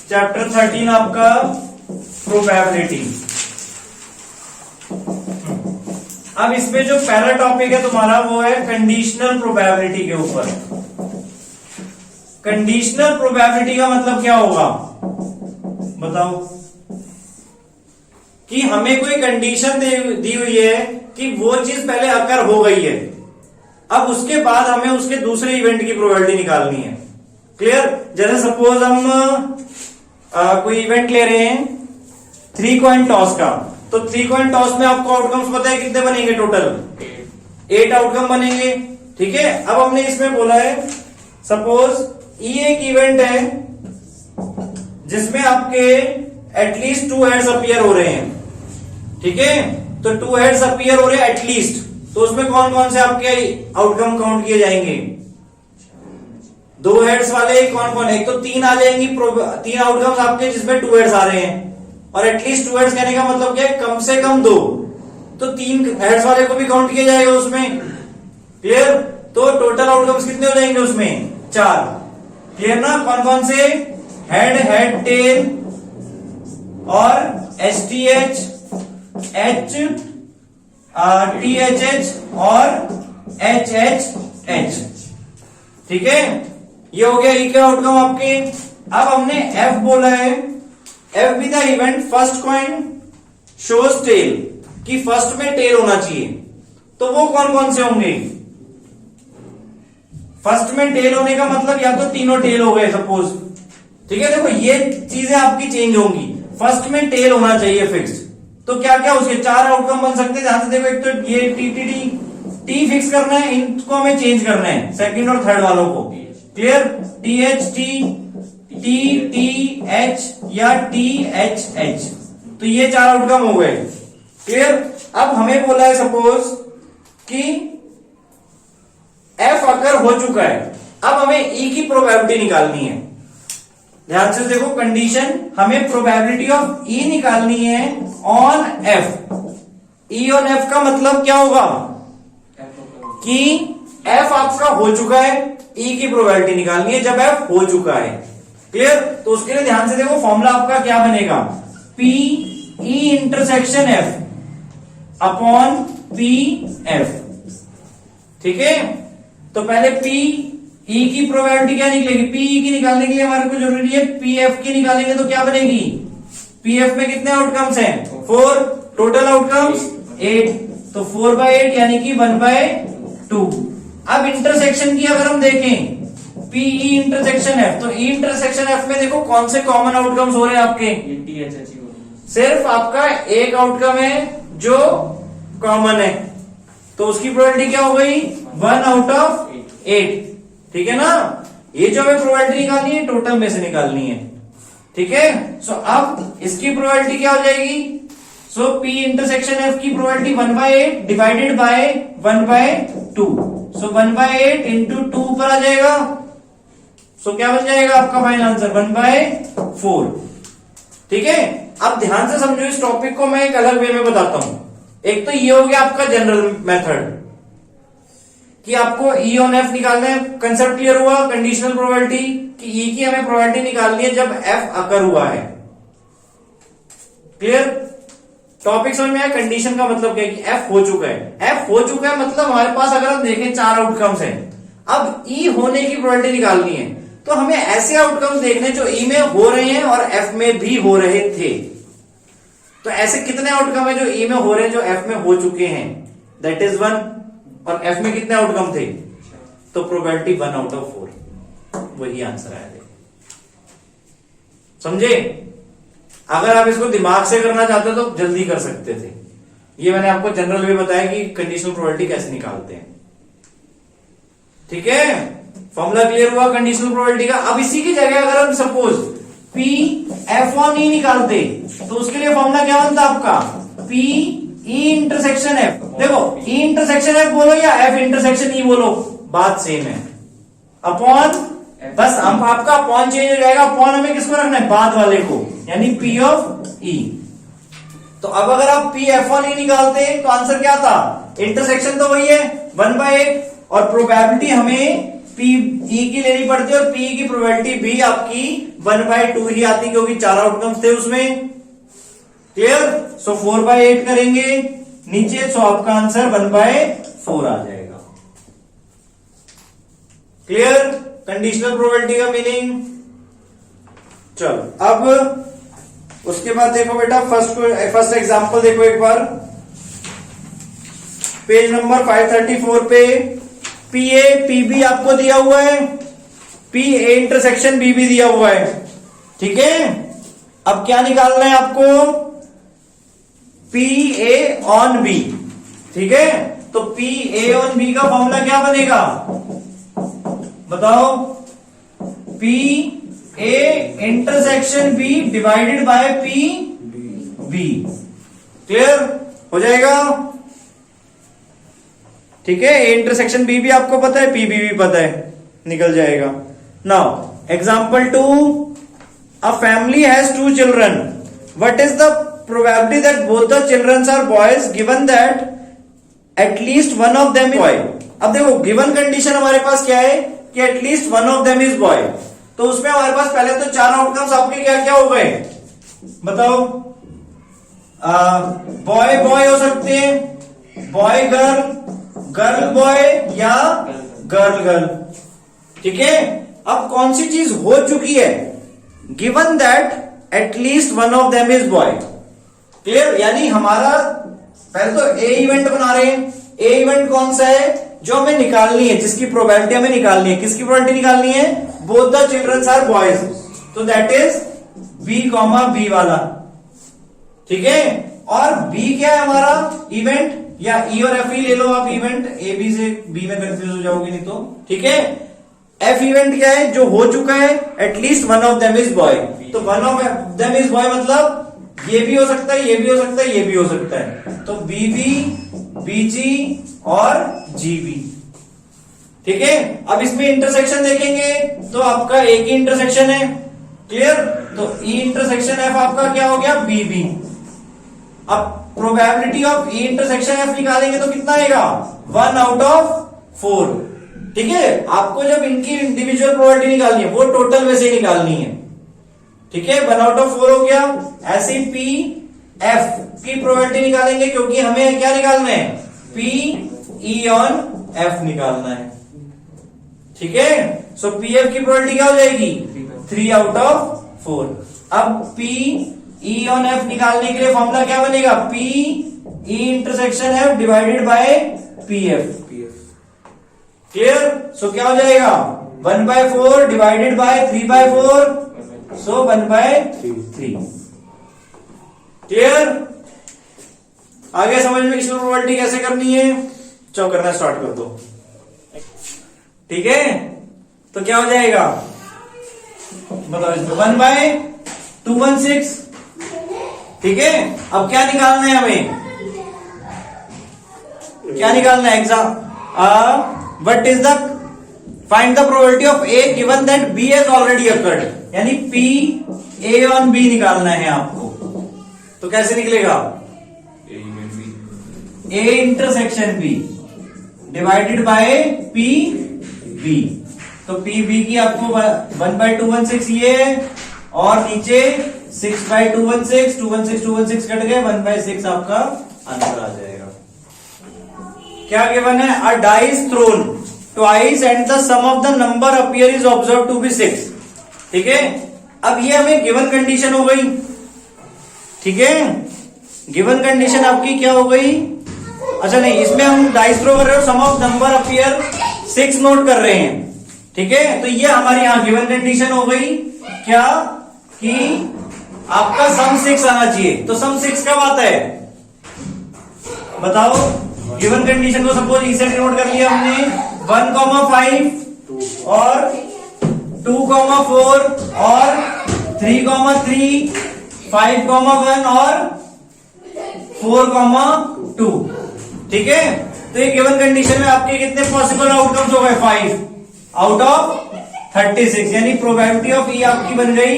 Chapter 13 आपका probability. अब इसमें जो पहला टॉपिक है तुम्हारा वो है कंडीशनल प्रोबेबिलिटी के ऊपर। कंडीशनल प्रोबेबिलिटी का मतलब क्या होगा बताओ? कि हमें कोई कंडीशन दी हुई है कि वो चीज पहले अकर हो गई है, अब उसके बाद हमें उसके दूसरे इवेंट की प्रोबेबिलिटी निकालनी है। क्लियर? जैसे सपोज हम कोई इवेंट ले रहे हैं 3 कॉइन टॉस का, तो 3 कॉइन टॉस में आपको आउटकम्स पता है कितने बनेंगे? टोटल 8 आउटकम बनेंगे। ठीक है, अब हमने इसमें बोला है सपोज ये एक इवेंट है जिसमें आपके एटलीस्ट 2 हेड्स अपीयर हो रहे हैं। ठीक है, तो 2 हेड्स अपीयर हो रहे हैं एटलीस्ट, तो उसमें कौन कौन से आपके आउटकम काउंट किए जाएंगे? 2 हेड्स वाले कौन कौन? एक तो 3 आ जाएंगी 3 आउटकम्स आपके जिसमें 2 हेड्स आ रहे हैं, और एटलीस्ट 2 हेड्स कहने का मतलब क्या है? कम से कम 2, तो 3 हेड्स वाले को भी काउंट किया जाएगा उसमें। क्लियर? तो टोटल आउटकम्स कितने हो जाएंगे उसमें? 4। क्लियर ना? कौन कौन से? हेड, हेड टेल और एचटीएच, एच टीएचएच और एचएचएच। ठीक है, ये हो गया ई के आउटकम आपके। अब हमने एफ बोला है, F be the event first coin shows tail, कि फर्स्ट में टेल होना चाहिए, तो वो कौन कौन से होंगे? फर्स्ट में टेल होने का मतलब या तो तीनों टेल हो गए सपोज। ठीक है, देखो ये चीजें आपकी चेंज होंगी। फर्स्ट में टेल होना चाहिए फिक्स, तो क्या क्या उसके 4 आउटकम बन सकते हैं। ध्यान से देखो, एक तो ये टी फिक्स करना है, इनको हमें चेंज करना है सेकंड और थर्ड वालों को। Clear? T H T H या टी एच एच, तो ये 4 आउटकम हो गए। क्लियर? अब हमें बोला है सपोज कि एफ अगर हो चुका है, अब हमें ई की प्रोबेबिलिटी निकालनी है। ध्यान से देखो, कंडीशन हमें प्रोबेबिलिटी ऑफ ई निकालनी है on F. E on F का मतलब क्या होगा? कि एफ आपका हो चुका है, ई की प्रोबेबिलिटी निकालनी है जब एफ हो चुका है। क्लियर? तो उसके लिए ध्यान से देखो, फॉर्मूला आपका क्या बनेगा? P E intersection F upon P F. ठीक है, तो पहले पी ई की प्रोबेबिलिटी क्या निकलेगी? पी ई की निकालने के लिए हमारे को जरूरी है पी एफ की निकालेंगे, तो क्या बनेगी? पी एफ में कितने आउटकम्स हैं? 4, टोटल आउटकम्स 8, तो 4/8 यानी कि 1/2। अब इंटरसेक्शन की अगर हम देखें पीई इंटरसेक्शन एफ, तो ई इंटरसेक्शन एफ में देखो कौन से कॉमन आउटकम्स हो रहे हैं आपके? सिर्फ आपका एक आउटकम है जो कॉमन है, तो उसकी प्रोबेबिलिटी क्या हो गई? 1/8। ठीक है ना? ये जो हमें प्रोबेबिलिटी निकालनी है टोटल में से निकालनी है। ठीक है, सो अब इसकी प्रोबेबिलिटी क्या हो जाएगी? सो पी इंटरसेक्शन एफ की probability 1/8 divided by 1/2, so 1/8 into 2 ऊपर आ जाएगा। सो क्या बन जाएगा आपका फाइनल आंसर? 1/4। ठीक है, अब ध्यान से समझो इस टॉपिक को, मैं एक अलग वे में बताता हूं। एक तो ये हो गया आपका जनरल मेथड कि आपको ई ऑन एफ निकालना है। कंसेप्ट क्लियर हुआ? कंडीशनल प्रोबेबिलिटी कि ई की हमें प्रोबेबिलिटी निकालनी है जब एफ अकर हुआ है। क्लियर? टॉपिक समझ में आया? कंडीशन का मतलब क्या है कि एफ हो चुका है। एफ हो चुका है मतलब हमारे पास अगर हम देखें 4 आउटकम्स हैं, अब ई होने की प्रोबेबिलिटी निकालनी है, तो हमें ऐसे आउटकम्स देखने जो ई में हो रहे हैं और एफ में भी हो रहे थे। तो ऐसे कितने आउटकम है जो ई में हो रहे हैं जो एफ में हो चुके हैं? That is 1। और एफ में कितने आउटकम थे? तो प्रोबेबिलिटी 1/4, वही आंसर आया। समझे? अगर आप इसको दिमाग से करना चाहते हो तो जल्दी कर सकते थे। ये मैंने आपको जनरल वे बताया कि कंडीशनल प्रोबेबिलिटी कैसे निकालते हैं। ठीक है, फॉर्मूला क्लियर हुआ कंडीशनल प्रोबेबिलिटी का। अब इसी की जगह अगर हम सपोज पी एफ ऑन ई निकालते, तो उसके लिए फॉर्मूला क्या बनता आपका? P E intersection F. देखो, ई इंटरसेक्शन एफ बोलो या एफ इंटरसेक्शन ई बोलो, बात सेम है। अपॉन, बस हम आपका अपॉन चेंज हो जाएगा। अपॉन हमें किसको रखना है? बाद वाले को, यानी पी ऑफ ई। तो अब अगर आप पी एफ ऑन ई निकालते तो आंसर क्या था? इंटरसेक्शन तो वही है 1/8, और प्रोबेबिलिटी हमें पी ई की लेनी पड़ती है और पी की प्रोबेबिलिटी भी आपकी 1/2 ही आती क्योंकि 4 आउटकम्स थे उसमें। क्लियर? सो 4/8 करेंगे नीचे, सो आपका आंसर 1/4 आ जाएगा। क्लियर? कंडीशनल प्रोबेबिलिटी का मीनिंग। चलो अब उसके बाद देखो बेटा फर्स्ट एग्जांपल देखो एक बार, पेज नंबर 534 पे पी ए पी बी आपको दिया हुआ है, पी ए इंटरसेक्शन बी भी दिया हुआ है। ठीक है, अब क्या निकालना है आपको? P A on B. ठीक है, तो पी ए ऑन बी का फॉर्मूला क्या बनेगा बताओ? P A intersection B divided by P B. Clear हो जाएगा? ठीक है, ए इंटरसेक्शन बी भी आपको पता है, पी बी भी पता है, निकल जाएगा। Now example 2, a family has 2 children, what is the probability that both the children are boys given that at least one of them is boy. अब देखो गिवन कंडीशन हमारे पास क्या है कि at least one of them is boy, तो उसमें हमारे पास पहले तो 4 आउटकम्स आपके क्या क्या हो गए बताओ? बॉय बॉय हो सकते हैं, बॉय गर्ल, गर्ल बॉय या गर्ल गर्ल। ठीक है, अब कौन सी चीज हो चुकी है? Given that at least one of them is boy. Clear? यानी हमारा पहले तो ए इवेंट बना रहे हैं। ए इवेंट कौन सा है? जो हमें निकालनी है, जिसकी प्रोबेबिलिटी हमें निकालनी है। किसकी प्रोबेबिलिटी निकालनी है? Both the children are boys, तो that is B comma B वाला। ठीक है, और बी क्या है हमारा इवेंट, या ई और एफ ही ले लो आप इवेंट, ए बी से बी में कंफ्यूज हो जाओगे नहीं तो। ठीक है, एफ इवेंट क्या है? जो हो चुका है at least one of them is boy, तो one of them is boy मतलब ये भी हो सकता है, ये भी हो सकता है, ये भी हो सकता है, तो बी बी, बी जी और जी बी। ठीक है, अब इसमें इंटरसेक्शन देखेंगे तो आपका एक ही इंटरसेक्शन है। क्लियर? तो ई इंटरसेक्शन एफ आपका क्या हो गया? B B. अब probability of E intersection F निकालेंगे तो कितना आएगा? 1 आउट ऑफ 4। ठीक है, आपको जब इनकी इंडिविजुअल प्रोबेबिलिटी निकालनी है वो टोटल में से निकालनी है। ठीक है, 1 आउट ऑफ 4 हो गया। ऐसे पी एफ की प्रोबेबिलिटी निकालेंगे क्योंकि हमें क्या निकालना है? पी ई ऑन एफ निकालना है। ठीक है, सो पी एफ की प्रोबेबिलिटी क्या हो जाएगी? 3 आउट ऑफ 4। अब पी ई ऑन एफ निकालने के लिए फॉर्मूला क्या बनेगा? P E intersection F divided by P F. Clear? So क्या हो जाएगा? 1/4 डिवाइडेड बाय 3/4, सो 1/3। क्लियर? आगे समझ में किसी प्रोबेबिलिटी कैसे करनी है? चलो करना स्टार्ट कर दो। ठीक है, तो क्या हो जाएगा बताओ इसमें? 1/216। ठीक है, अब क्या निकालना है हमें? क्या निकालना है? Exam what is the find the probability of A given that B has already occurred, यानी पी ए ऑन बी निकालना है आपको। तो कैसे निकलेगा? A intersection B divided by P B, तो पी बी की आपको 1/216 ये है, और नीचे 6/216, 216 कट गए, 1/6 आपका आंसर आ जाएगा। क्या गिवन है? A dice thrown twice and the sum of the number appear is observe to be 6। ठीक है, अब ये हमें गिवन कंडीशन हो गई। ठीक है, गिवन कंडीशन आपकी क्या हो गई? अच्छा नहीं, इसमें हम डाइस थ्रो कर रहे हो, सम ऑफ नंबर अपीयर 6 नोट कर रहे हैं। ठीक है, तो ये हमारी यहां गिवन कंडीशन हो गई क्या कि आपका सम 6 आना चाहिए। तो सम 6 कब आता है बताओ? गिवन कंडीशन को सपोज इसे नोट कर लिया हमने, 1,5 और 2,4 और 3,3, 5,1 और 4,2। ठीक है, तो ये गिवन कंडीशन में आपके कितने पॉसिबल आउटकम्स हो गए? 5 आउट ऑफ 36, यानी प्रोबेबिलिटी ऑफ ई आपकी बन गई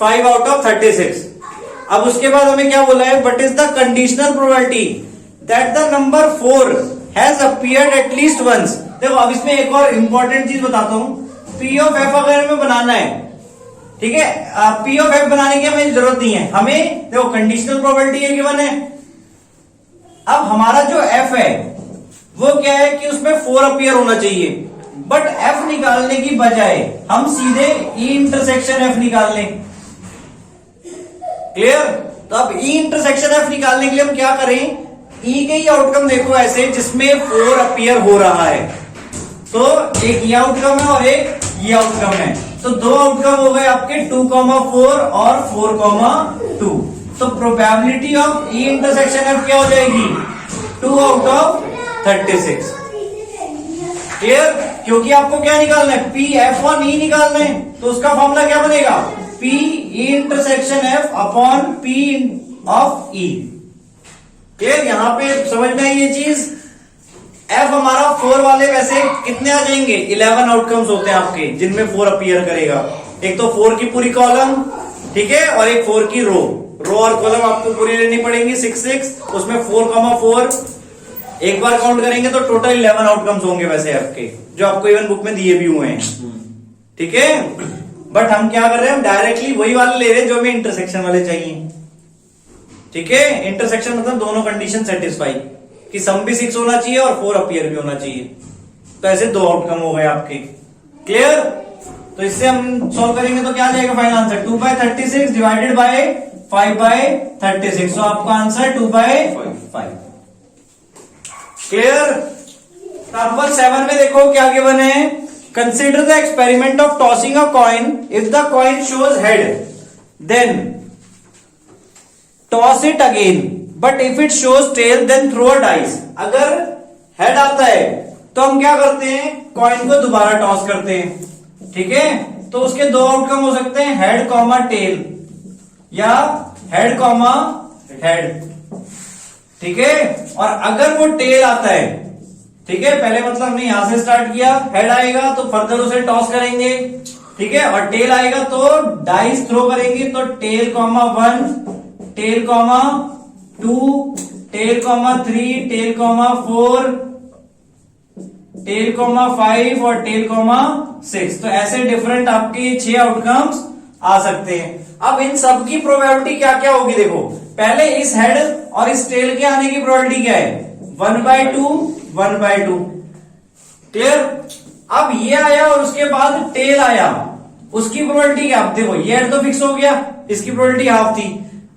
5 आउट ऑफ 36। अब उसके बाद हमें क्या बोला है? What is the conditional probability that the number 4 has appeared at least once. देखो अब इसमें एक और इंपॉर्टेंट चीज बताता हूं, पी ऑफ एफ अगर हमें बनाना है, ठीक है, पी ऑफ एफ बनाने की हमें जरूरत नहीं है, हमें देखो कंडीशनल प्रोबेबिलिटी है गिवन है। अब हमारा जो एफ है वो क्या है कि उसमें 4 अपीयर होना चाहिए, बट एफ निकालने की बजाय हम सीधे ई इंटरसेक्शन एफ निकाल लें। क्लियर? तो अब ई इंटरसेक्शन एफ निकालने के लिए हम क्या करें, ई के ही आउटकम देखो ऐसे जिसमें 4 अपीयर हो रहा है, तो एक ये आउटकम है और एक ये आउटकम है, तो 2 आउटकम हो गए आपके 2,4 और 4,2। तो probability of E intersection F क्या हो जाएगी, 2 आउट ऑफ 36। क्लियर? क्योंकि आपको क्या निकालना है, पी एफ ऑन ई निकालना है, तो उसका फॉर्मूला क्या बनेगा, P E intersection F upon P of E. Clear? यहां पे समझ में आई ये चीज। एफ हमारा 4 वाले वैसे कितने आ जाएंगे, 11 आउटकम्स होते हैं आपके जिनमें 4 अपीयर करेगा। एक तो 4 की पूरी कॉलम, ठीक है, और एक 4 की रो और कॉलम आपको पूरी लेनी पड़ेंगी 6 उसमें 4,4 एक बार काउंट करेंगे तो टोटल 11 आउटकम्स होंगे वैसे एफ के, जो आपको इवन बुक में दिए भी हुए हैं, ठीक है। बट हम क्या कर रहे हैं, हम डायरेक्टली वही वाले ले रहे हैं जो हमें इंटरसेक्शन वाले चाहिए, ठीक है। इंटरसेक्शन मतलब दोनों कंडीशन सेटिस्फाई, कि सम भी 6 होना चाहिए और 4 अपीयर भी होना चाहिए, तो ऐसे 2 आउटकम हो गए आपके। क्लियर? तो इससे हम सॉल्व करेंगे तो क्या आ जाएगा फाइनल आंसर, 2/36 डिवाइडेड बाय 5/36, तो आपका आंसर 2/5। क्लियर? नंबर 7 में देखो क्या गिवन है, consider the experiment of tossing a coin, if the coin shows head then toss it again, but if it shows tail then throw a dice. अगर head आता है तो हम क्या करते हैं, कॉइन को दोबारा टॉस करते हैं, ठीक है। तो उसके 2 आउटकम हो सकते हैं, हेड कॉमा टेल या हेड कॉमा हेड, ठीक है। और अगर वो टेल आता है, ठीक है, पहले मतलब हमने यहां से स्टार्ट किया, हेड आएगा तो फर्दर उसे टॉस करेंगे, ठीक है, और टेल आएगा तो डाइस थ्रो करेंगे, तो tail comma 1, tail comma 2, tail comma 3, tail comma 4, tail comma 5 और टेल कॉमा 6। तो ऐसे डिफरेंट आपके 6 आउटकम्स आ सकते हैं। अब इन सब की प्रोबेबिलिटी क्या क्या होगी, देखो पहले इस हेड और इस टेल के आने की प्रोबेबिलिटी क्या है, 1/2 1/2। क्लियर? अब ये आया और उसके बाद टेल आया, उसकी प्रोबेबिलिटी क्या, आप देखो ये हेड तो फिक्स हो गया, इसकी प्रोबेबिलिटी हाफ थी,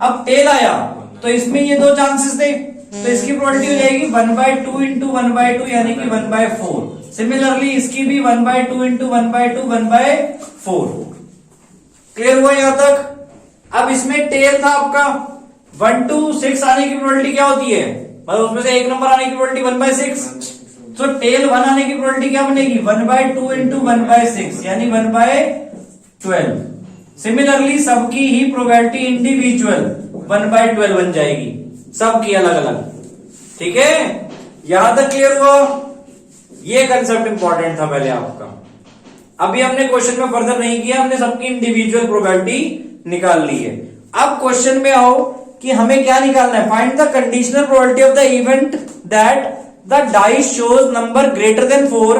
अब टेल आया तो इसमें ये 2 चांसेस थे, तो इसकी प्रोबेबिलिटी हो जाएगी 1/2 इंटू 1/2 यानी कि 1/4। सिमिलरली इसकी भी 1/2 इंटू 1/2 1/4। क्लियर हुआ यहां तक? अब इसमें टेल था आपका 1 to 6 आने की प्रोबेबिलिटी क्या होती है, मतलब उसमें से एक नंबर आने की प्रोबेबिलिटी 1/6, तो टेल 1 आने की प्रोबेबिलिटी क्या बनेगी, 1/2 इंटू 1/6 यानी 1/12। सिमिलरली सबकी ही प्रोबेबिलिटी इंडिविजुअल 1/12 बन जाएगी, सबकी अलग अलग, ठीक है। यहां तक क्लियर हुआ? ये कंसेप्ट इंपॉर्टेंट था पहले आपका। अभी हमने क्वेश्चन में फर्दर नहीं किया, हमने सबकी इंडिविजुअल प्रोबेबिलिटी निकाल ली है। अब क्वेश्चन में आओ कि हमें क्या निकालना है, find the conditional probability of the event that the dice shows number greater than 4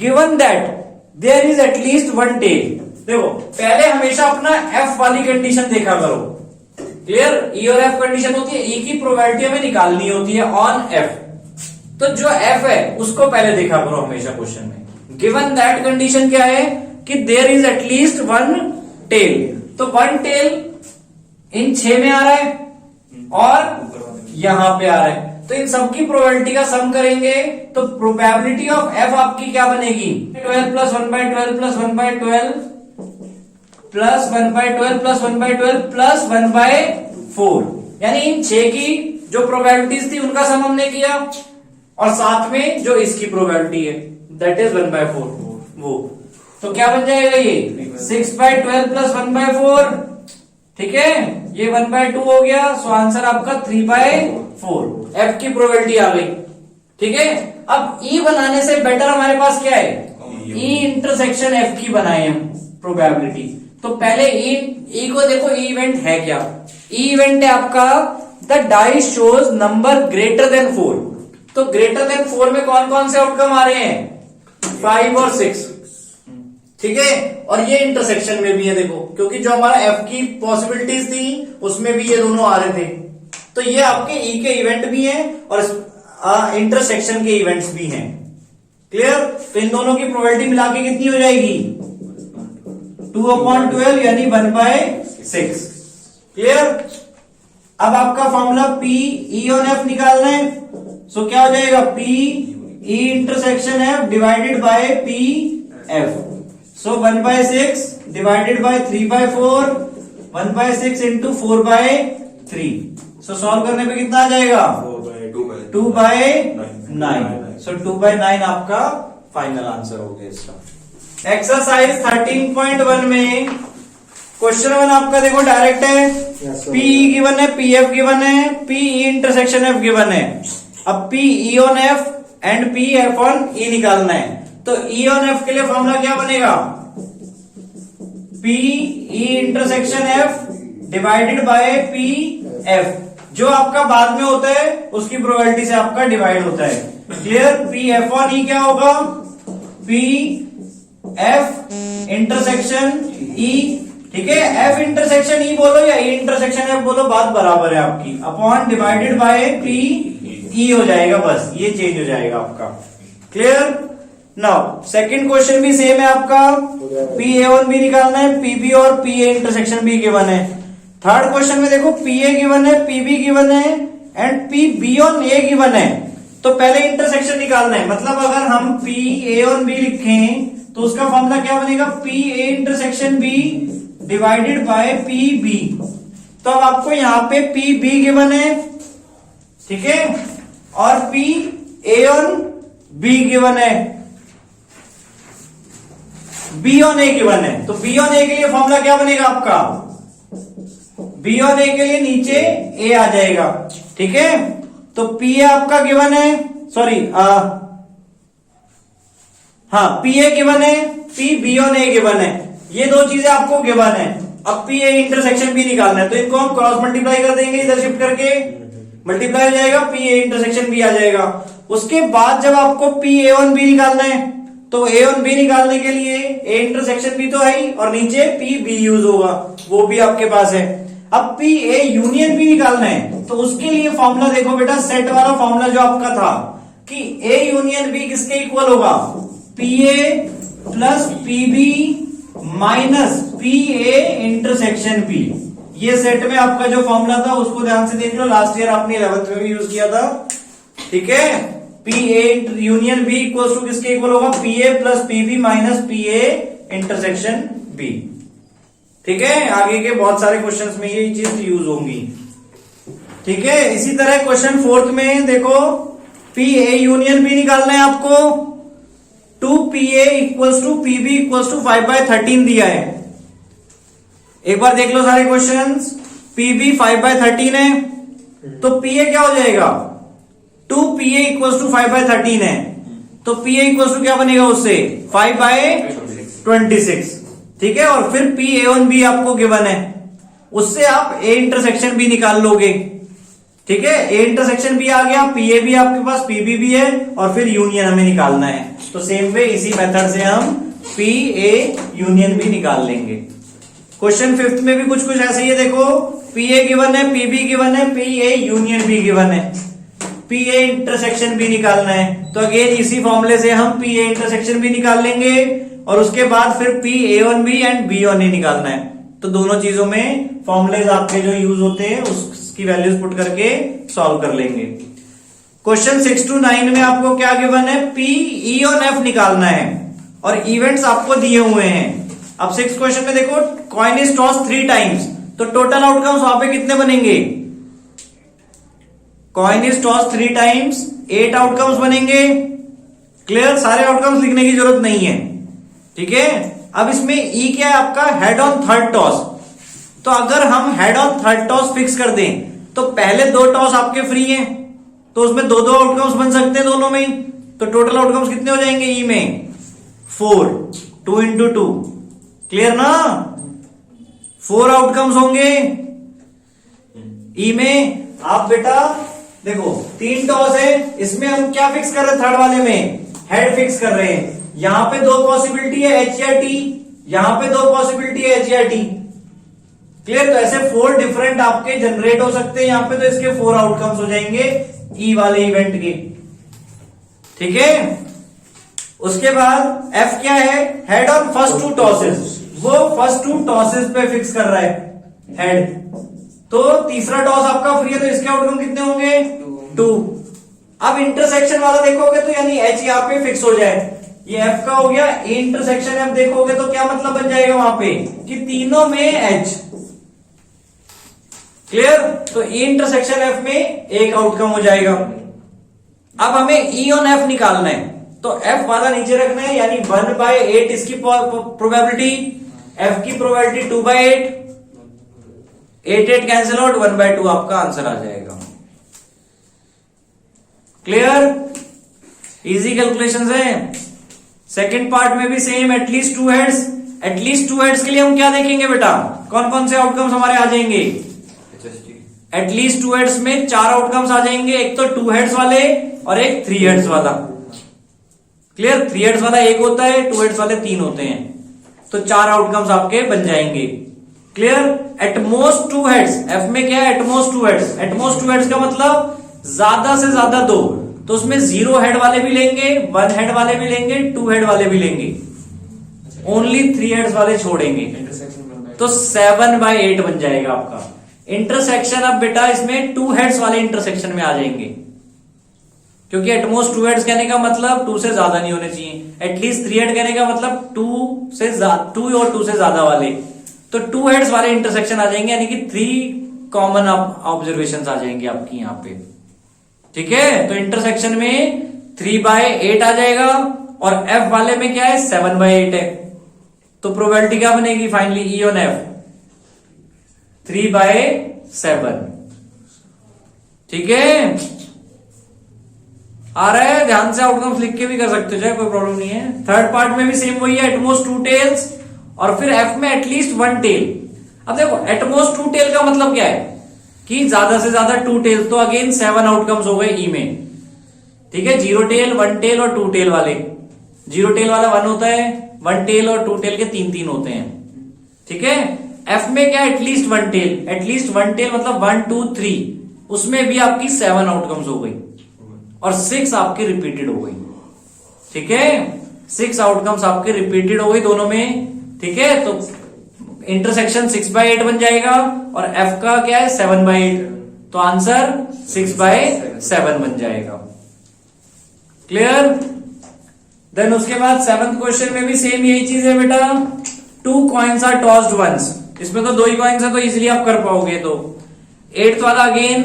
given that there is at least 1 tail. देखो पहले हमेशा अपना एफ वाली कंडीशन देखा करो। क्लियर? ई और एफ कंडीशन होती है, ई की प्रोबेबिलिटी हमें निकालनी होती है ऑन एफ, तो जो एफ है उसको पहले देखा करो हमेशा क्वेश्चन में। गिवन दैट कंडीशन क्या है कि देयर इज एटलीस्ट 1 टेल, तो 1 टेल इन 6 में आ रहा है और यहां पे आ रहा है, तो इन सबकी प्रोबेबिलिटी का सम करेंगे तो प्रोबेबिलिटी ऑफ एफ आपकी क्या बनेगी, 12 plus 1/12 plus 1/12 plus 1/12 plus 1/12 plus 1/4, यानी इन 6 की जो प्रोबेबिलिटीज थी उनका सम हमने किया और साथ में जो इसकी प्रोबेबिलिटी है दैट इज 1/4 वो, तो क्या बन जाएगा ये 6/12 प्लस 1/4, ठीक है, ये 1/2 हो गया, सो आंसर आपका 3/4। एफ की प्रोबेबिलिटी आ गई, ठीक है। अब ई बनाने से बेटर हमारे पास क्या है, ई इंटरसेक्शन एफ की बनाए हम प्रोबेबिलिटी। तो पहले ई को देखो, ई इवेंट है क्या, ई इवेंट है आपका the dice shows number greater than 4। तो ग्रेटर देन 4 में कौन कौन से आउटकम आ रहे हैं? 5 और 6। ठीक है, और ये इंटरसेक्शन में भी है देखो, क्योंकि जो हमारा एफ की पॉसिबिलिटीज थी उसमें भी ये दोनों आ रहे थे। तो ये आपके ई के इवेंट भी हैं और इंटरसेक्शन के इवेंट्स भी हैं। क्लियर? तो इन दोनों की प्रोबेबिलिटी मिला के कितनी हो जाएगी? 2/12 यानी 1/6। क्लियर? अब आपका formula P E on F निकालना है। सो क्या हो जाएगा? P E intersection F divided by P F. So 1/6 divided by 3/4, 1/6 into 4/3। So solve करने पे कितना आ जाएगा? 2/9। सो 2/9 आपका फाइनल आंसर हो गया इसका। एक्सरसाइज 13.1 में क्वेश्चन 1 आपका देखो डायरेक्ट है। पी गिवन है, पी एफ गिवन है, P E intersection F given है। अब P E on F and P F on E निकालना है। तो ई ऑन एफ के लिए फॉर्मूला क्या बनेगा? P E intersection F divided by P F. जो आपका बाद में होता है उसकी प्रोबेबिलिटी से आपका डिवाइड होता है। क्लियर? पी एफ ऑन ई क्या होगा? P F intersection E. ठीक है, एफ इंटरसेक्शन ई बोलो या ई इंटरसेक्शन एफ बोलो, बात बराबर है आपकी। Upon divided by P E हो जाएगा, बस ये चेंज हो जाएगा आपका। क्लियर? नाउ सेकंड क्वेश्चन भी सेम है आपका। पी ए वन बी निकालना है, पी बी और P A intersection be given है। थर्ड क्वेश्चन में देखो पी ए गिवन है, पी बी गिवन है and P B on A given है। तो पहले इंटरसेक्शन निकालना है। मतलब अगर हम पी ए ऑन बी लिखें तो उसका फॉर्मूला क्या बनेगा? P A intersection B divided by P B. तो अब आपको यहां पे पी बी गिवन है, ठीक है, और P A on be given है, बी ऑन ए गिवन है। तो बी ऑन ए के लिए फॉर्मूला क्या बनेगा आपका? बी ऑन ए के लिए नीचे ए आ जाएगा। ठीक है, तो पी ए आपका गिवन है, सॉरी हाँ पी ए गिवन है, P B on A given है। ये दो चीजें आपको गिवन है। अब पी ए इंटरसेक्शन बी निकालना है, तो इनको हम क्रॉस मल्टीप्लाई कर देंगे, इधर शिफ्ट करके मल्टीप्लाई हो जाएगा, पी ए इंटरसेक्शन बी आ जाएगा। उसके बाद जब आपको पी ए ऑन बी निकालना है तो ए ऑन बी निकालने के लिए ए इंटरसेक्शन बी तो है ही और नीचे पी बी यूज होगा, वो भी आपके पास है। अब पी ए यूनियन बी निकालना है तो उसके लिए फॉर्मूला देखो बेटा, सेट वाला फॉर्मूला जो आपका था कि ए यूनियन बी किसके इक्वल होगा? P A plus P B minus P A intersection P. ये सेट में आपका जो फॉर्मूला था उसको ध्यान से देख लो, लास्ट ईयर आपने 11th में भी यूज किया था। ठीक है, P A union B equal to किसके इक्वल होगा? P A plus P B minus P A intersection B. ठीक है, आगे के बहुत सारे क्वेश्चंस में ये चीज यूज होंगी। ठीक है, इसी तरह क्वेश्चन 4th में देखो पी ए यूनियन बी निकालना है आपको। 2pa equals to pb equals to 5/13 दिया है। एक बार देख लो सारे क्वेश्चंस। pb 5/13 है तो pa क्या हो जाएगा? 2pa इक्वल्स टू 5/13 है तो pa इक्वल्स टू क्या बनेगा उससे? 5/26। ठीक है, और फिर pa1b आपको गिवन है, उससे आप a इंटरसेक्शन b निकाल लोगे। ठीक है, ए इंटरसेक्शन भी आ गया, पी ए भी आपके पास, पीबी भी है, और फिर यूनियन हमें निकालना है। तो सेम वे इसी मेथड से हम पी ए यूनियन भी निकाल लेंगे। क्वेश्चन 5th में भी कुछ ऐसे ही है, देखो पी ए गिवन है, पीबी गिवन है, पी ए यूनियन भी गिवन है, पी ए इंटरसेक्शन भी निकालना है। तो अगेन इसी फॉर्मूले से हम पी ए इंटरसेक्शन भी निकाल लेंगे और उसके बाद फिर P A on B and B on A निकालना है। तो दोनों चीजों में फॉर्मूलेज आपके जो यूज होते हैं उसकी वैल्यूज पुट करके सॉल्व कर लेंगे। क्वेश्चन 6 to 9 में आपको क्या गिवन है? पी ई ऑन एफ निकालना है और इवेंट्स आपको दिए हुए हैं। अब 6th क्वेश्चन में देखो कॉइन इज टॉस 3 टाइम्स, तो टोटल आउटकम्स वहां पे कितने बनेंगे? Coin is toss 3 times, 8 outcomes बनेंगे। क्लियर? सारे आउटकम्स लिखने की जरूरत नहीं है। ठीक है, अब इसमें ई क्या है आपका? Head on third toss. तो अगर हम head on third toss fix कर दें तो पहले 2 टॉस आपके फ्री हैं, तो उसमें 2 आउटकम्स बन सकते हैं दोनों में ही। तो टोटल आउटकम्स कितने हो जाएंगे ई में? 4, 2 into 2। क्लियर ना? 4 आउटकम्स होंगे ई में। आप बेटा देखो 3 टॉस है, इसमें हम क्या फिक्स कर रहे हैं, थर्ड वाले में हेड फिक्स कर रहे हैं। यहां पे 2 पॉसिबिलिटी है एच या टी, यहां पे 2 पॉसिबिलिटी है एच या टी। क्लियर? तो ऐसे 4 डिफरेंट आपके जनरेट हो सकते हैं यहां पे, तो इसके 4 आउटकम्स हो जाएंगे ई वाले इवेंट के। ठीक है, उसके बाद एफ क्या है, हेड ऑन फर्स्ट 2 टॉसेस, वो फर्स्ट 2 टॉसेस पे फिक्स कर रहा है हेड। तो तीसरा टॉस आपका फ्री है, तो इसके आउटकम कितने होंगे, 2। अब इंटरसेक्शन वाला देखोगे तो यानी एच यहां पे फिक्स हो जाए, ये एफ का हो गया। ए इंटरसेक्शन एफ देखोगे तो क्या मतलब बन जाएगा वहां पे कि तीनों में एच। क्लियर? तो ए इंटरसेक्शन एफ में एक आउटकम हो जाएगा। अब हमें ई ऑन एफ निकालना है, तो एफ वाला नीचे रखना है, यानी 1/8 इसकी प्रोबेबिलिटी, एफ की प्रोबेबिलिटी 2/8, 8 कैंसिल आउट, 1/2 आपका आंसर आ जाएगा। क्लियर? इजी कैलकुलेशंस है। सेकंड पार्ट में भी same, at least 2 heads. At least 2 heads के लिए हम क्या देखेंगे बेटा, कौन कौन से आउटकम्स हमारे आ जाएंगे। एटलीस्ट 2 हेड्स में 4 आउटकम्स आ जाएंगे, एक तो 2 हेड्स वाले और एक 3 हेड्स वाला। क्लियर? 3 हेड्स वाला एक होता है, 2 हेड्स वाले 3 होते हैं, तो 4 आउटकम्स आपके बन जाएंगे। क्लियर? एटमोस्ट 2 हेड्स, एफ में क्या है, एटमोस्ट 2 हेड्स। एटमोस्ट 2 हेड्स का मतलब ज्यादा से ज्यादा 2, तो उसमें 0 हेड वाले भी लेंगे, 1 हेड वाले भी लेंगे, 2 हेड वाले भी लेंगे, ओनली 3 हेड्स वाले छोड़ेंगे, तो 7/8 बन जाएगा आपका इंटरसेक्शन। अब बेटा इसमें 2 हेड्स वाले इंटरसेक्शन में आ जाएंगे, क्योंकि एटमोस्ट 2 हेड्स कहने का मतलब 2 से ज्यादा नहीं होने चाहिए, एटलीस्ट 3 हेड कहने का मतलब 2 और 2 से ज्यादा वाले, तो 2 हेड्स वाले इंटरसेक्शन आ जाएंगे, यानी कि 3 कॉमन ऑब्जर्वेशन आ जाएंगे आपकी यहां पे। ठीक है, तो इंटरसेक्शन में 3/8 आ जाएगा, और एफ वाले में क्या है, 7/8 है, तो प्रोबेबिलिटी क्या बनेगी फाइनली, ई ऑन एफ 3/7। ठीक है, आ रहा है, ध्यान से आउटकम्स लिख के भी कर सकते हो चाहे, कोई प्रॉब्लम नहीं है। थर्ड पार्ट में भी सेम वही है, एटमोस्ट 2 टेल्स, और फिर एफ में एटलीस्ट 1 टेल। अब देखो एटमोस्ट 2 टेल का मतलब क्या है कि ज्यादा से ज्यादा 2 टेल्स, तो अगेन 7 आउटकम्स हो गए ई में। ठीक है, 0 टेल, 1 टेल और 2 टेल वाले। 0 टेल वाला 1 होता है, 1 टेल और 2 टेल के 3 होते हैं। ठीक है, एफ में क्या, एटलीस्ट 1 टेल, एटलीस्ट 1 टेल मतलब 1 2 3, उसमें भी आपकी 7 आउटकम्स हो गई, और 6 आपकी रिपीटेड हो गई। ठीक है, 6 आउटकम्स आपके रिपीटेड हो गई दोनों में। ठीक है, तो इंटरसेक्शन 6/8 बन जाएगा, और एफ का क्या है, 7/8, तो आंसर 6/7 बन जाएगा। क्लियर? देन उसके बाद 7th क्वेश्चन में भी सेम यही चीज है बेटा, 2 कॉइन्स आर टॉस्ड वंस, इसमें तो 2 ही कॉइन्स है, तो इजिली आप कर पाओगे। तो 8th वाला again,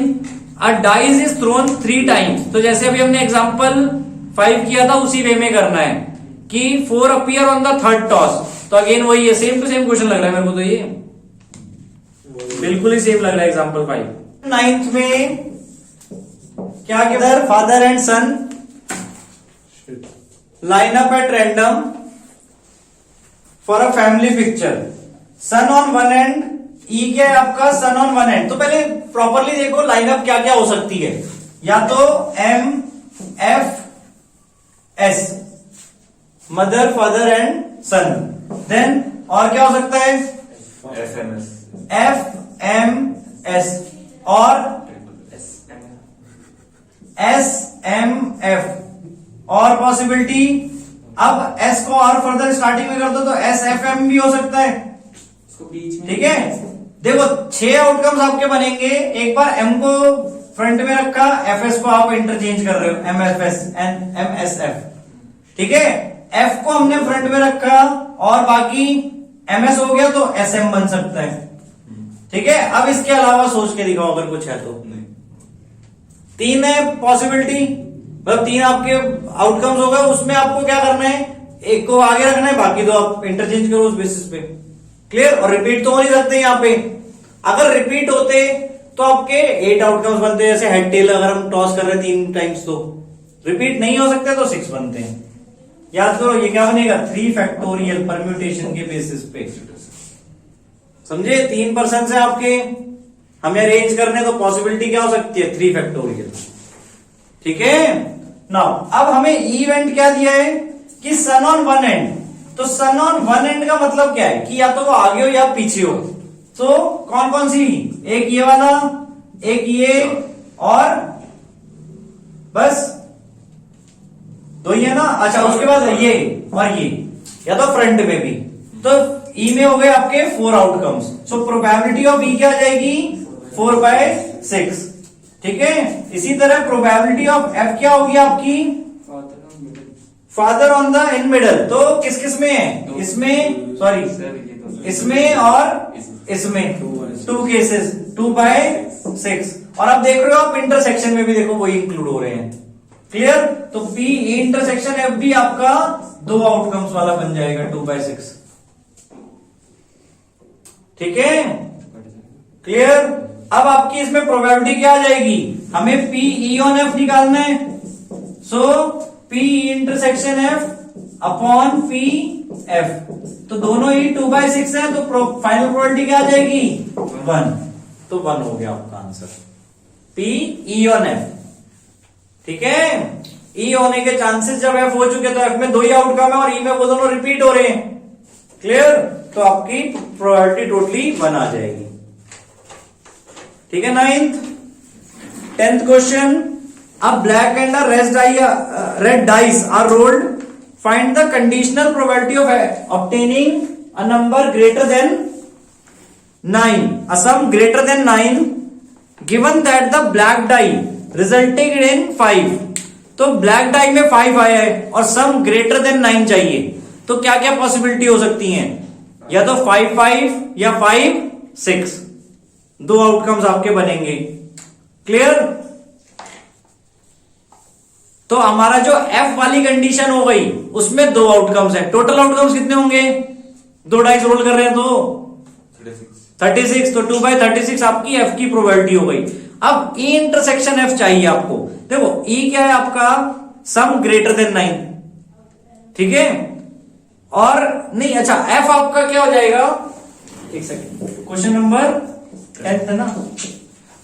a dice is throne 3 times, तो जैसे अभी हमने एग्जांपल 5 किया था उसी वे में करना है कि 4 appear on the third toss, तो अगेन वही है, सेम टू सेम क्वेश्चन लग रहा है मेरे को, तो ये बिल्कुल ही सेम लग रहा है एग्जांपल 5। 9th में क्या किधर, father and son line up at random for a family picture, son on one end, E क्या है आपका, सन ऑन वन एंड। तो पहले प्रॉपरली देखो लाइनअप क्या क्या हो सकती है, या तो M F S, mother father and son, then और क्या हो सकता है, एफ एम एस, और एस एम एफ, और पॉसिबिलिटी, अब एस को और फर्दर स्टार्टिंग में कर दो तो एस एफ एम भी हो सकता है। ठीक है, देखो 6 आउटकम्स आपके बनेंगे। एक बार एम को फ्रंट में रखा, एफ एस को आप इंटरचेंज कर रहे हो, M F S and M S F. ठीक है, एफ को हमने फ्रंट में रखा और बाकी एम एस हो गया, तो एस एम बन सकता है। ठीक है, अब इसके अलावा सोच के दिखाओ अगर कुछ है तो। 3 है पॉसिबिलिटी, मतलब 3 आपके आउटकम्स हो गए, उसमें आपको क्या करना है, एक को आगे रखना है, बाकी 2 आप इंटरचेंज करो उस बेसिस पे। क्लियर? और रिपीट तो हो नहीं सकते यहाँ पे, अगर रिपीट होते तो आपके 8 आउटकम्स बनते, जैसे हेड टेल अगर हम टॉस कर रहे हैं 3 टाइम्स, तो रिपीट नहीं हो सकते तो 6 बनते हैं। याद करो ये क्या बनेगा, 3 फैक्टोरियल परम्यूटेशन के बेसिस पे, समझे? 3 पर्सन है आपके, हमें अरेंज करने तो पॉसिबिलिटी क्या हो सकती है 3 फैक्टोरियल। ठीक है नाउ अब हमें इवेंट क्या दिया है कि सन ऑन वन एंड। तो सन ऑन वन एंड का मतलब क्या है कि या तो वो आगे हो या पीछे हो। तो कौन कौन सी, एक ये वाला, एक ये और बस दो ही है ना। अच्छा उसके बाद ये और ये, या तो फ्रंट में भी। तो ई में हो गए आपके 4 आउटकम्स। सो प्रोबेबिलिटी ऑफ ई क्या आ जाएगी 4/6। ठीक है इसी तरह प्रोबेबिलिटी ऑफ एफ क्या होगी आपकी father on the in middle. तो किस किस में है, इसमें सॉरी इसमें और इसमें 2 केसेस 2/6। और आप देख रहे हो आप इंटरसेक्शन में भी देखो वही इंक्लूड हो रहे हैं। क्लियर। तो पी इंटरसेक्शन एफ भी आपका 2 आउटकम्स वाला बन जाएगा 2/6। ठीक है क्लियर। अब आपकी इसमें प्रोबेबिलिटी क्या आ जाएगी, हमें पी ई ऑन एफ निकालना है। So P intersection F upon P F. तो दोनों ही 2/6 है तो फाइनल प्रोबेबिलिटी क्या आ जाएगी 1। तो 1 हो गया आपका answer P E on F. ठीक है ई होने के चांसेस जब एफ हो चुके तो एफ में 2 ही आउटकम है और ई में वो दोनों रिपीट हो रहे हैं। क्लियर। तो आपकी प्रोबेबिलिटी टोटली 1 आ जाएगी। ठीक है 9th 10th क्वेश्चन। अब black and red dice are rolled, find the conditional probability of obtaining a number greater than 9, a sum greater than 9 given that the black die resulted in 5। तो black dye में 5 आया है और सम greater than 9 चाहिए। तो क्या क्या possibility हो सकती हैं, या तो 5/5 या 5/6, 2 आउटकम्स आपके बनेंगे। क्लियर। तो हमारा जो एफ वाली कंडीशन हो गई उसमें 2 आउटकम्स है। टोटल आउटकम्स कितने होंगे, 2 डाइस रोल कर रहे हैं तो 36। तो 2/36 आपकी एफ की प्रोबेबिलिटी हो गई। अब ई इंटरसेक्शन एफ चाहिए आपको। देखो ई क्या है आपका सम ग्रेटर देन 9। ठीक है और नहीं अच्छा एफ आपका क्या हो जाएगा, एक सेकंड, क्वेश्चन नंबर 10th है ना।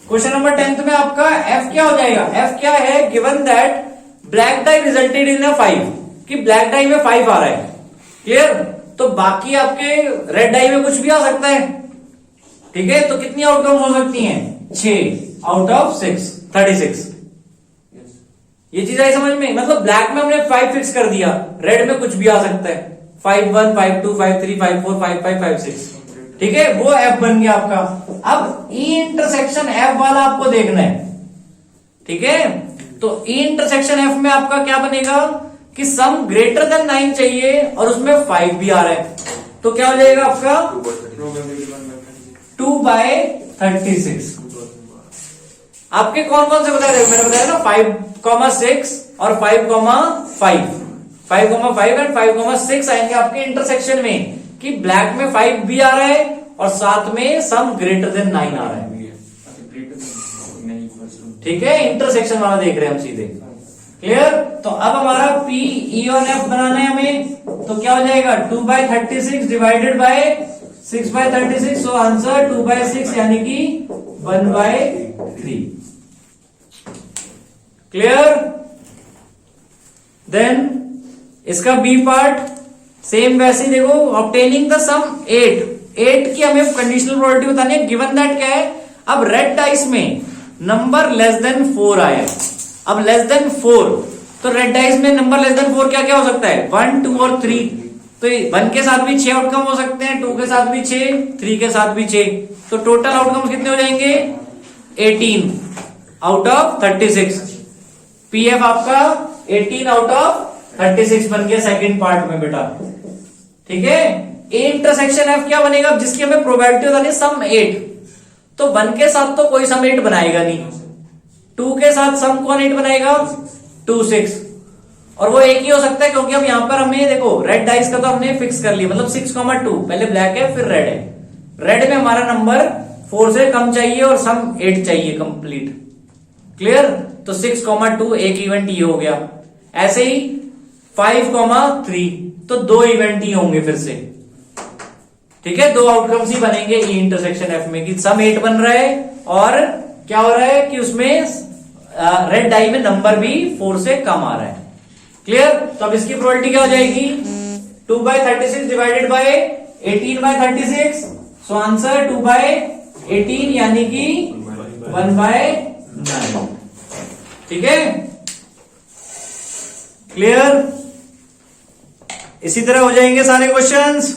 क्वेश्चन नंबर 10th में आपका एफ क्या हो जाएगा, एफ क्या है given that black die resulted in 5, कि ब्लैक डाई में 5 आ रहा है। क्लियर। तो बाकी आपके रेड डाई में कुछ भी आ सकता है। ठीक है तो कितनी आउटकम्स हो सकती हैं 6 आउट ऑफ 6 36। ये चीज आई समझ में, मतलब ब्लैक में हमने 5 फिक्स कर दिया, रेड में कुछ भी आ सकता है 5/1 5/2 5/3 5/4 5/5 5/6। ठीक है वो एफ बन गया आपका। अब ई इंटरसेक्शन एफ वाला आपको देखना है। ठीक है तो ई इंटरसेक्शन एफ में आपका क्या बनेगा कि सम ग्रेटर देन 9 चाहिए और उसमें 5 भी आ रहा है। तो क्या हो जाएगा आपका 2/36। आपके कौन कौन से बताया, मैंने बताया ना 5,6 और 5,5 5,5 एंड 5,6 आएंगे आपके इंटरसेक्शन में, कि ब्लैक में 5 भी आ रहा है और साथ में सम ग्रेटर देन 9 आ रहा है। ठीक है इंटरसेक्शन वाला देख रहे हैं हम सीधे। क्लियर। तो अब हमारा पी ई ऑन एफ बनाना है हमें। तो क्या हो जाएगा 2/36 डिवाइडेड बाय 6/36। सो आंसर 2/6 यानी कि 1/3। क्लियर। देन इसका बी पार्ट सेम वैसे देखो, ऑब्टेनिंग द सम 8 की हमें कंडीशनल प्रोबेबिलिटी बतानी है। गिवन दैट क्या है, अब रेड डाइस में नंबर लेस देन 4 आया है। अब लेस देन 4 तो रेड डाइस में नंबर लेस देन 4 क्या क्या हो सकता है 1 2 और 3। तो 1 के साथ भी 6 आउटकम हो सकते हैं, 2 के साथ भी 6, 3 के साथ भी 6। तो टोटल आउटकम कितने हो जाएंगे 18 आउट ऑफ 36। पीएफ आपका 18 आउट ऑफ 36 बन गया सेकंड पार्ट में बेटा। ठीक है ए इंटरसेक्शन एफ क्या बनेगा, जिसकी हमें प्रोबेबिलिटी बतानी है सम 8। तो 1 के साथ तो कोई सम 8 बनाएगा नहीं, 2 के साथ सम कौन 8 बनाएगा 2 6। और वो एक ही हो सकता है क्योंकि अब यहां पर हमने देखो रेड डाइस का तो हमने फिक्स कर लिया, मतलब 6,2 पहले ब्लैक है फिर रेड है। रेड में हमारा नंबर 4 से कम चाहिए और सम 8 चाहिए कंप्लीट। क्लियर। तो 6,2 एक इवेंट ये हो गया। ऐसे ही 5,3 तो 2 इवेंट ही होंगे फिर से। ठीक है, दो आउटकम्स ही बनेंगे ई इंटरसेक्शन एफ में कि सम 8 बन रहा है और क्या हो रहा है कि उसमें रेड डाई में नंबर भी 4 से कम आ रहा है। क्लियर? तो अब इसकी प्रोबेबिलिटी क्या हो जाएगी, 2/36 डिवाइडेड बाय 18/36, सो आंसर 2/18 यानी कि 1/9। ठीक है, क्लियर? इसी तरह हो जाएंगे सारे क्वेश्चंस।